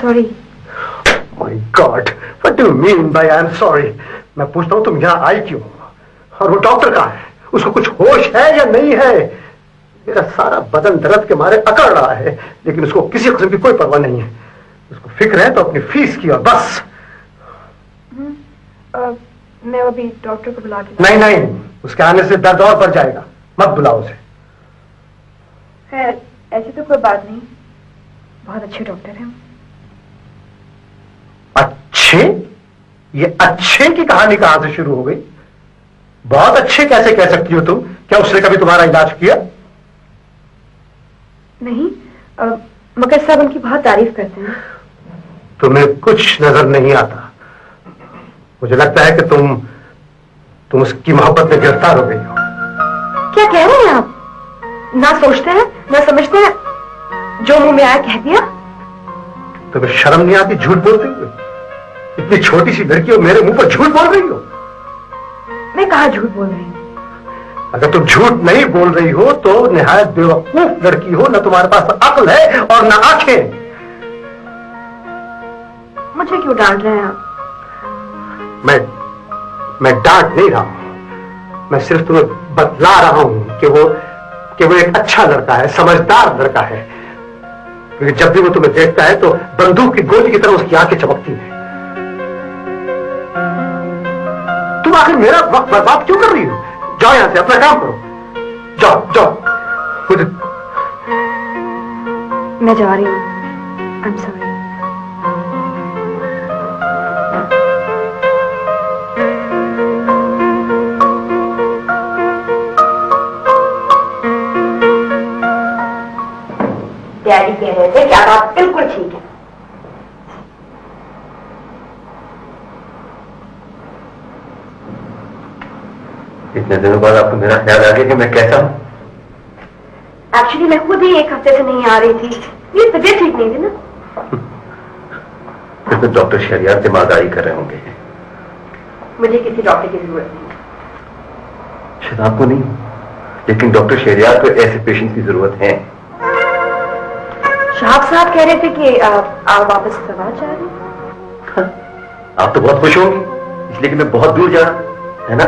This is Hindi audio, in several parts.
sorry. My God, what do you mean by I'm sorry? मैं पूछता हूँ तुम यहाँ आई क्यों? और वो डॉक्टर कहाँ है? उसको कुछ होश है या नहीं है? मेरा सारा बदन दर्द के मारे अकड़ रहा है, लेकिन उसको किसी किस्म की कोई परवाह नहीं है। उसको फिक्र है तो अपनी फीस की और बस। मैं अभी डॉक्टर को बुला के। नहीं नहीं, उसके आने से दर्द और बढ़ जाएगा। मत बुलाओ उसे। खैर ऐसी तो कोई बात नहीं, बहुत अच्छे डॉक्टर हैं। अच्छे? ये अच्छे की कहानी कहां से शुरू हो गई? बहुत अच्छे कैसे कह सकती हो तुम? क्या उसने कभी तुम्हारा इलाज किया? नहीं, मगर सब उनकी बहुत तारीफ करते हैं। तुम्हें कुछ नजर नहीं आता। मुझे लगता है कि तुम उसकी मोहब्बत में गिरफ्तार हो गई हो। क्या कह रहे हैं आप? ना सोचते हैं, ना समझते हैं, जो मुंह में आया कह दिया। तुम्हें शर्म नहीं आती झूठ बोलते हुए? इतनी छोटी सी लड़की हो, मेरे मुंह पर झूठ बोल रही हो? मैं कहाँ झूठ बोल रही हूँ? अगर तुम झूठ नहीं बोल रही हो तो निहायत बेवकूफ लड़की हो। न तुम्हारे पास अक्ल है और न आंखें। मुझे क्यों डांट रहे हैं आप? मैं डांट नहीं रहा हूं, मैं सिर्फ तुम्हें बतला रहा हूं कि वो एक अच्छा लड़का है, समझदार लड़का है। क्योंकि जब भी वो तुम्हें देखता है तो बंदूक की गोली की तरह उसकी आंखें चमकती हैं। तुम आखिर मेरा वक्त बर्बाद क्यों कर रही हो? जाओ यहां से, अपना काम करो। जाओ जाओ। मुझे मैं जा रही हूँ। I am sorry. डैडी कह रहे थे कि आप बिल्कुल ठीक है। इतने दिनों बाद आपको मेरा ख्याल आ गया कि मैं कैसा हूं? एक्चुअली मैं खुद ही एक हफ्ते से नहीं आ रही थी, ये तबीयत ठीक नहीं थी ना। फिर तो डॉक्टर शहरियार दिमागदारी कर रहे होंगे। मुझे किसी डॉक्टर की जरूरत नहीं। शायद आपको नहीं, लेकिन डॉक्टर शहरियार को ऐसे पेशेंट की जरूरत है। शहाब साहब कह रहे थे कि आप वापस सवाल चाह रहे हैं। आप तो बहुत खुश होंगी, इसलिए कि मैं बहुत दूर जा रहा, है ना?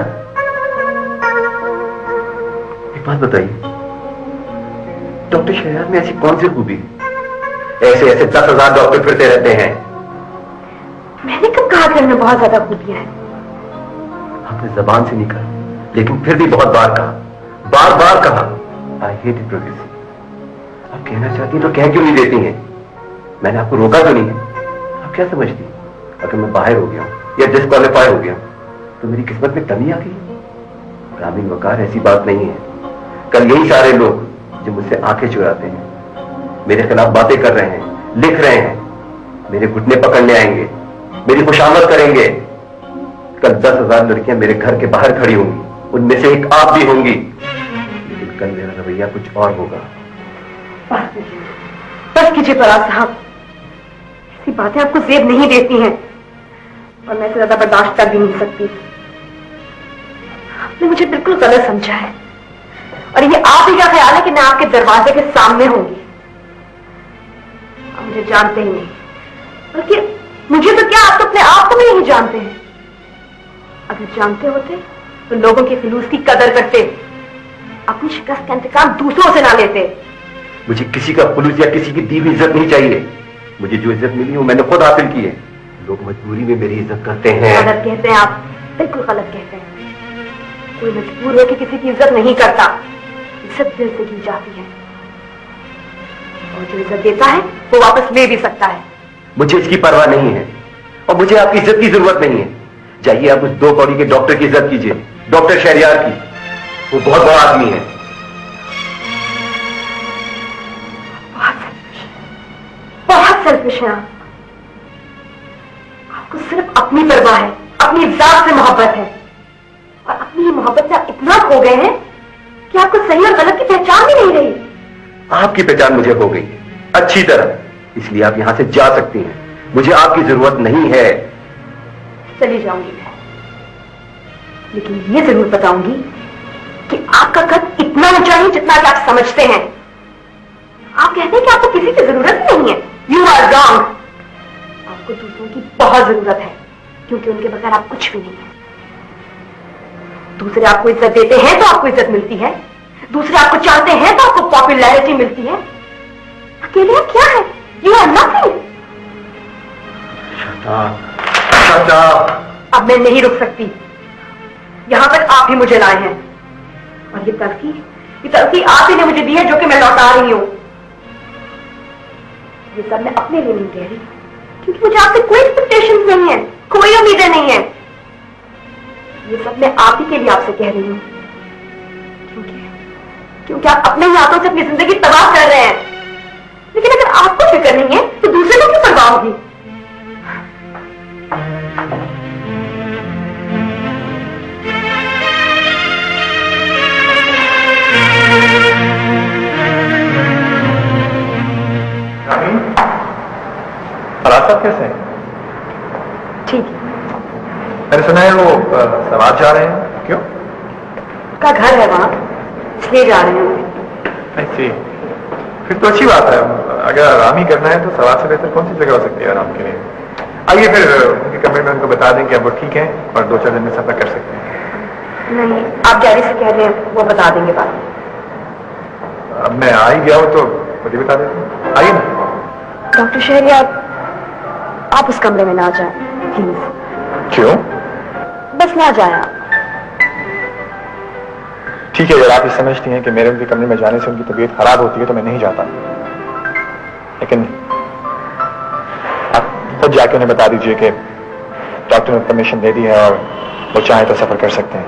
एक बात बताइए, डॉक्टर शहरियार में ऐसी कौन सी खूबी है? ऐसे 10,000 डॉक्टर फिरते रहते हैं। मैंने कब कहा कि उनमें बहुत ज्यादा खूबियां हैं? आपने जबान से नहीं कहा, लेकिन फिर भी बहुत बार कहा, बार बार कहा। I hate hypocrisy. आप कहना चाहती हैं तो कह क्यों नहीं देती हैं? मैंने आपको रोका तो नहीं है। आप क्या समझती हैं? अगर मैं बाहर हो गया या डिस्क्वालीफाई हो गया तो मेरी किस्मत में कमी आ गई? ग्रामीण वकार ऐसी बात नहीं है। कल यही सारे लोग जो मुझसे आंखें चुराते हैं, मेरे खिलाफ बातें कर रहे हैं, लिख रहे हैं, मेरे घुटने पकड़ने आएंगे, मेरी खुशामद करेंगे। कल 10,000 लड़कियां मेरे घर के बाहर खड़ी होंगी, उनमें से एक आप भी होंगी। लेकिन कल मेरा रवैया कुछ और होगा। बस कीजिए फराज साहब, ऐसी बातें आपको जेब नहीं देती हैं और मैं इसे ज्यादा बर्दाश्त कर भी नहीं सकती। आपने मुझे बिल्कुल गलत समझा है और ये आप ही का ख्याल है कि मैं आपके दरवाजे के सामने होंगी। आप मुझे जानते ही नहीं, बल्कि मुझे तो क्या, आप तो अपने आप को भी नहीं जानते हैं। अगर जानते होते तो लोगों के जुलूस की कदर करते, अपनी शिकस्त का इंतकाम दूसरों से ना लेते। मुझे किसी का खुलूस या किसी की दी हुई इज्जत नहीं चाहिए। मुझे जो इज्जत मिली वो मैंने खुद हासिल की है। लोग मजबूरी में मेरी इज्जत करते हैं। गलत कहते हैं आप, बिल्कुल गलत कहते हैं। कोई मजबूर होकर किसी की इज्जत नहीं करता, इज्जत दिल से की जाती है और जो इज्जत देता है वो वापस ले भी सकता है। मुझे इसकी परवाह नहीं है और मुझे आपकी इज्जत की जरूरत नहीं है। जाइए आप उस 2 कौड़ी के डॉक्टर की इज्जत कीजिए, डॉक्टर शहरियार की। वो बहुत बड़ा आदमी है। बहुत सेल्फिश है आपको सिर्फ अपनी परवाह है, अपनी जात से मोहब्बत है और अपनी ही मोहब्बत से आप इतना खो गए हैं कि आपको सही और गलत की पहचान भी नहीं रही। आपकी पहचान मुझे हो गई अच्छी तरह, इसलिए आप यहां से जा सकती हैं। मुझे आपकी जरूरत नहीं है। चली जाऊंगी मैं, लेकिन ये जरूर बताऊंगी कि आपका कद इतना ऊंचा नहीं जितना कि आप समझते हैं। आप कहते हैं कि आपको किसी की जरूरत नहीं है। You are wrong. उनकी बहुत जरूरत है, क्योंकि उनके बगैर आप कुछ भी नहीं है। दूसरे आपको इज्जत देते हैं तो आपको इज्जत मिलती है, दूसरे आपको चाहते हैं तो आपको पॉपुलैरिटी मिलती है। अकेले आप क्या है? You are nothing. अब मैं नहीं रुक सकती, यहां तक आप ही मुझे लाए हैं, और ये तलखी आप ही ने मुझे दी है, जो कि मैं लौटा रही हूं। ये सब मैं अपने लिए नहीं कह रही, क्योंकि मुझे आपसे कोई एक्सपेक्टेशंस नहीं है, कोई उम्मीदें नहीं है। ये सब मैं आप ही के लिए आपसे कह रही हूं, क्योंकि आप अपने ही हाथों से अपनी जिंदगी तबाह कर रहे हैं। लेकिन अगर आपको फिक्र नहीं है तो दूसरे को क्यों परवाह होगी? रास्ता कैसे है? ठीक है। मैंने सुना है वो सवार जा रहे हैं, क्यों? का घर है वहां, इसलिए जा रहे हैं। ऐसी फिर तो अच्छी बात है। अगर आराम ही करना है तो सवार से बेहतर कौन सी जगह हो सकती है आराम के लिए? आइए फिर उनके कमरे में उनको बता दें कि अब वो ठीक है और 2-4 दिन में सफर कर सकते हैं। नहीं, आप डैडी से कह रहे हैं, वो बता देंगे बात। अब मैं आ ही गया हूं तो मुझे बता देते हैं। आइए ना। डॉक्टर शहरियार, आप उस कमरे में ना जाएं प्लीज। क्यों? बस ना जाएं आप। ठीक है, अगर आप ये समझती हैं कि मेरे उनके कमरे में जाने से उनकी तबीयत खराब होती है तो मैं नहीं जाता, लेकिन आप खुद जाके उन्हें बता दीजिए कि डॉक्टर ने परमिशन दे दी है और वो चाहे तो सफर कर सकते हैं,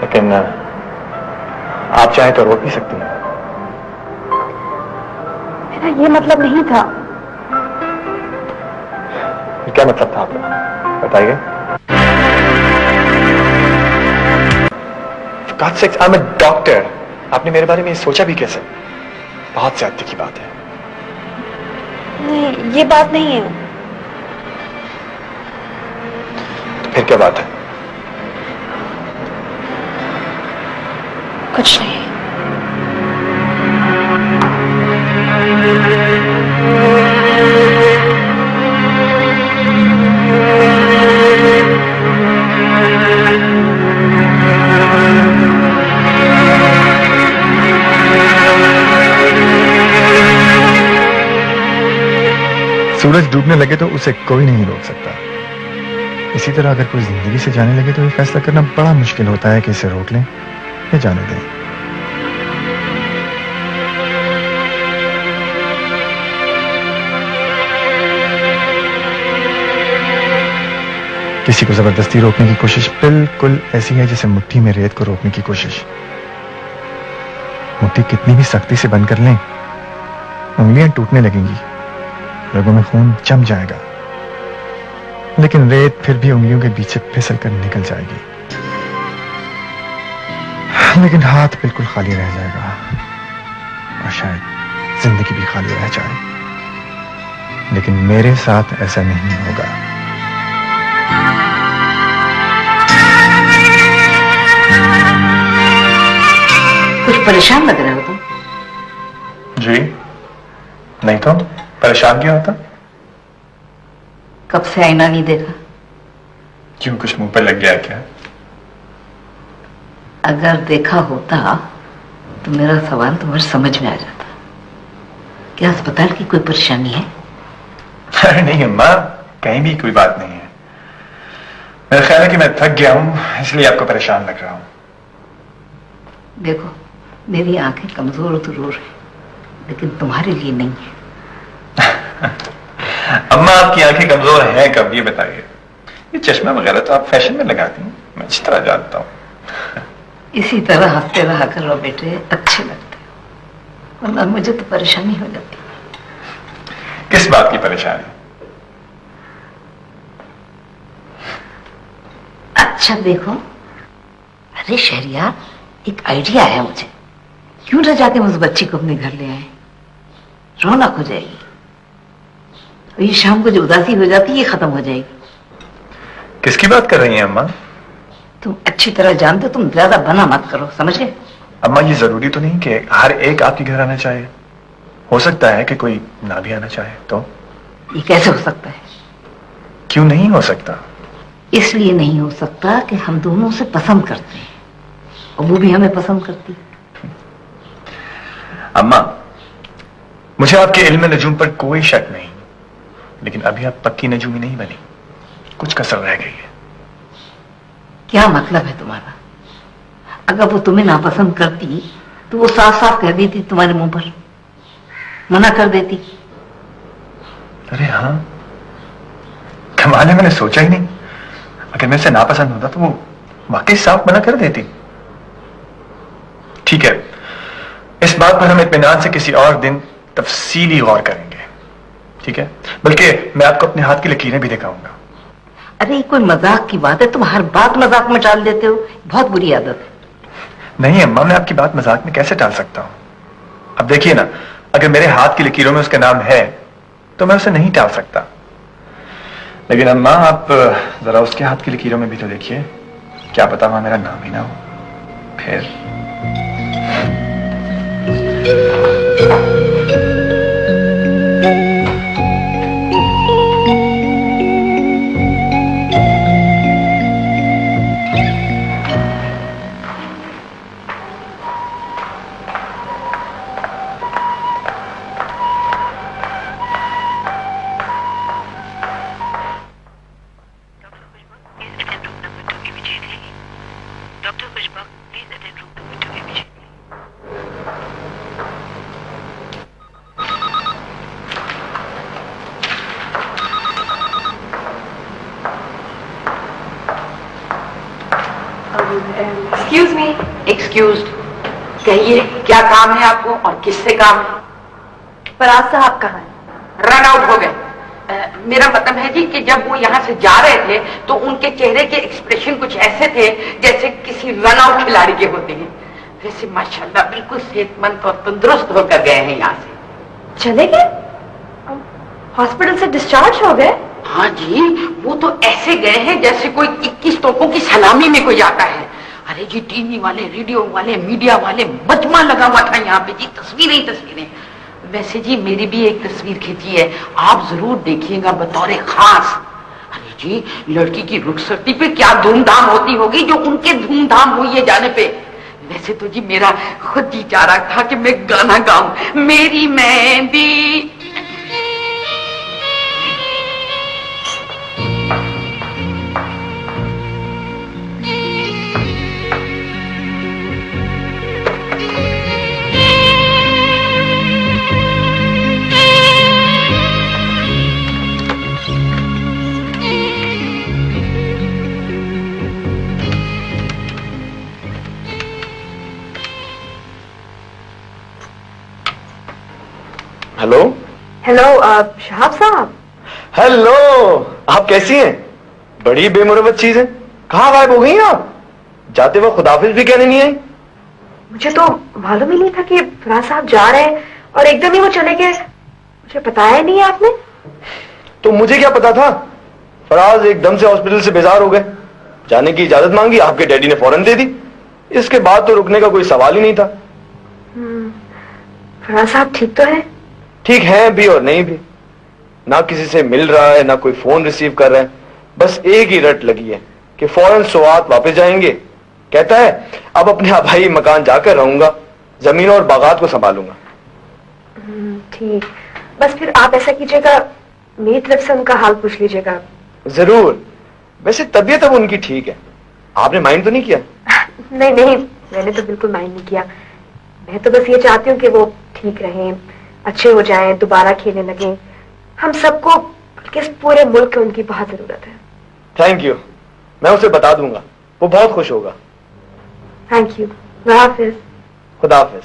लेकिन आप चाहें तो रोक भी सकती हैं। मेरा ये मतलब नहीं था। क्या मतलब था आपका? बताइए। God sakes, I'm a doctor. आपने मेरे बारे में सोचा भी कैसे? बहुत ज्यादती की बात है। नहीं, ये बात नहीं है। तो फिर क्या बात है? कुछ नहीं। सूरज डूबने लगे तो उसे कोई नहीं रोक सकता। इसी तरह अगर कोई जिंदगी से जाने लगे तो ये फैसला करना बड़ा मुश्किल होता है कि इसे रोक लें या जाने दें। किसी को जबरदस्ती रोकने की कोशिश बिल्कुल ऐसी है जैसे मुट्ठी में रेत को रोकने की कोशिश। मुट्ठी कितनी भी सख्ती से बंद कर लें, उंगलियां टूटने लगेंगी, लोगों में खून जम जाएगा, लेकिन रेत फिर भी उंगलियों के बीच से फिसल कर निकल जाएगी, लेकिन हाथ बिल्कुल खाली रह जाएगा और शायद जिंदगी भी खाली रह जाए। लेकिन मेरे साथ ऐसा नहीं होगा। कुछ परेशान लग रहे हो तुम? जी नहीं तो परेशान क्यों होता? कब से आईना नहीं देखा? क्यों, कुछ मुंह पे लग गया क्या? अगर देखा होता तो मेरा सवाल तुम्हारे समझ में आ जाता। क्या अस्पताल की कोई परेशानी है? अरे नहीं अम्मा, कहीं भी कोई बात नहीं है। मेरा ख्याल है कि मैं थक गया हूं, इसलिए आपको परेशान लग रहा हूं। देखो, मेरी आंखें कमजोर जरूर है, लेकिन तुम्हारे लिए नहीं है। अम्मा आपकी आंखें कमजोर हैं कब, ये बताइए। ये चश्मा वगैरह तो आप फैशन में लगाती हैं, मैं इस तरह जानता हूं। इसी तरह हंसते रहा करो बेटे, अच्छे लगते हो, वरना मुझे तो परेशानी हो जाती है। किस बात की परेशानी? अच्छा देखो, अरे शहरियार, एक आइडिया है मुझे। क्यों न जाके उस बच्ची को अपने घर ले आए, रौनक हो जाएगी, और ये शाम को जो उदासी हो जाती है ये खत्म हो जाएगी। किसकी बात कर रही हैं अम्मा? तुम अच्छी तरह जानते हो, तुम ज्यादा बना मत करो, समझ गए? अम्मा ये जरूरी तो नहीं कि हर एक आपके घर आना चाहे, हो सकता है कि कोई ना भी आना चाहे। तो ये कैसे हो सकता है? क्यों नहीं हो सकता? इसलिए नहीं हो सकता कि हम दोनों से पसंद करते हैं और वो भी हमें पसंद करती। अम्मा, मुझे आपके इल्म नजूम पर कोई शक नहीं, लेकिन अभी आप पक्की नजूमी नहीं बनी, कुछ कसर रह गई है। क्या मतलब है तुम्हारा? अगर वो तुम्हें नापसंद करती तो वो साफ साफ कह देती, तुम्हारे मुंह पर मना कर देती। अरे हाँ, कमाल है, मैंने सोचा ही नहीं। अगर मेरे से नापसंद होता तो वो वाकई साफ मना कर देती। ठीक है, इस बात पर हम इत्मीनान से किसी और दिन तफसीली गौर करेंगे, ठीक है? बल्कि मैं आपको अपने हाथ की लकीरें भी दिखाऊंगा। अरे कोई मजाक की बात है, तुम हर बात मजाक में टाल देते हो, बहुत बुरी आदत है। नहीं अम्मा, मैं आपकी बात मजाक में कैसे टाल सकता हूं? अब देखिए ना, अगर मेरे हाथ की लकीरों में उसका नाम है तो मैं उसे नहीं टाल सकता। लेकिन अम्मा, आप जरा उसके हाथ की लकीरों में भी तो देखिए, क्या पता वहां मेरा नाम ही ना हो। फिर एक्सक्यूज मी। एक्सक्यूज्ड। कहिए, क्या काम है आपको और किससे काम है? फराज साहब कहाँ हैं? रन आउट हो गए। मेरा मतलब है जी कि जब वो यहाँ से जा रहे थे तो उनके चेहरे के एक्सप्रेशन कुछ ऐसे थे जैसे किसी रन आउट खिलाड़ी के होते हैं। वैसे माशाल्लाह बिल्कुल सेहतमंद और तंदुरुस्त होकर गए हैं यहाँ से। चले गए? हॉस्पिटल से डिस्चार्ज हो गए? हाँ जी, वो तो ऐसे गए हैं जैसे कोई 21 तोपों की सलामी में कोई जाता है। अरे जी, टीवी वाले, रेडियो वाले, मीडिया वाले, मजमा लगा हुआ था यहाँ पे जी, तस्वीरें ही तस्वीरें। वैसे जी मेरी भी एक तस्वीर खींची है, आप जरूर देखिएगा बतौर खास। अरे जी, लड़की की रुखसती पे क्या धूमधाम होती होगी जो उनके धूमधाम हुई है जाने पे। वैसे तो जी मेरा खुद जी चाह रहा था कि मैं गाना गाऊं, मेरी मेहंदी। हेलो। हेलो शहाब साहब। हेलो, आप कैसी हैं? बड़ी बेमुरवत चीज है, कहाँ गायब हो गई आप? जाते वक्त खुदाफिज भी कहने नहीं आई। मुझे तो मालूम ही नहीं था कि फराज साहब जा रहे हैं और एकदम ही वो चले गए। मुझे बताया नहीं है आपने। तो मुझे क्या पता था? फराज एकदम से हॉस्पिटल से बेजार हो गए, जाने की इजाजत मांगी, आपके डैडी ने फौरन दे दी। इसके बाद तो रुकने का कोई सवाल ही नहीं था। फराज साहब ठीक तो है? ठीक है भी और नहीं भी, ना किसी से मिल रहा है ना कोई फोन रिसीव कर रहा है। बस एक ही रट लगी है कि फौरन सोआत वापस जाएंगे। कहता है अब अपने आबाई मकान जाकर रहूंगा, जमीन और बागात को संभालूंगा। ठीक, बस फिर आप ऐसा कीजिएगा, मेरी तरफ से उनका हाल पूछ लीजिएगा। जरूर। वैसे तबीयत अब उनकी ठीक है, आपने माइंड तो नहीं किया? नहीं नहीं, मैंने तो बिल्कुल माइंड नहीं किया। मैं तो बस ये चाहती हूँ कि वो ठीक रहें, अच्छे हो जाएं, दोबारा खेलने लगें। हम सबको, बल्कि इस पूरे मुल्क को उनकी बहुत जरूरत है। थैंक यू, मैं उसे बता दूंगा, वो बहुत खुश होगा। Thank you. खुदा हाफिज। खुदा हाफिज।